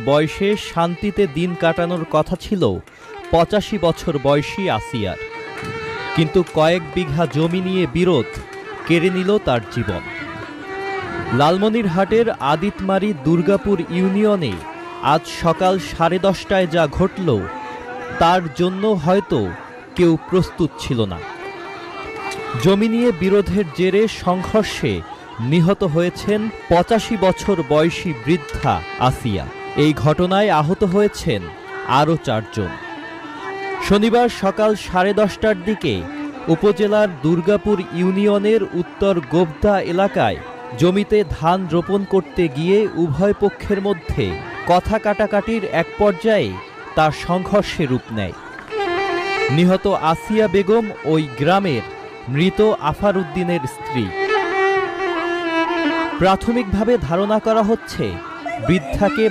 বয়সে শান্তিতে দিন কাটানোর কথা ছিল ৮৫ বছর বয়সী আসিয়ার, কিন্তু কয়েক বিঘা জমি নিয়ে বিরোধ কেড়ে নিল তার জীবন। লালমনিরহাটের আদিতমারি দুর্গাপুর ইউনিয়নে আজ সকাল 10:30টায় যা ঘটল তার জন্য হয়তো কেউ প্রস্তুত ছিল না। জমি নিয়ে বিরোধের জেরে সংঘর্ষে নিহত হয়েছেন ৮৫ বছর বয়সী বৃদ্ধা আসিয়া। এই ঘটনায় আহত হয়েছেন আরও ৪ জন। শনিবার সকাল 10:30টার দিকে উপজেলার দুর্গাপুর ইউনিয়নের উত্তর গোবদা এলাকায় জমিতে ধান রোপণ করতে গিয়ে উভয় পক্ষের মধ্যে কথা কাটাকাটির এক পর্যায়ে তা সংঘর্ষে রূপ নেয়। নিহত আসিয়া বেগম ওই গ্রামের মৃত আফার উদ্দিনের স্ত্রী। প্রাথমিকভাবে ধারণা করা হচ্ছে বৃদ্ধাকে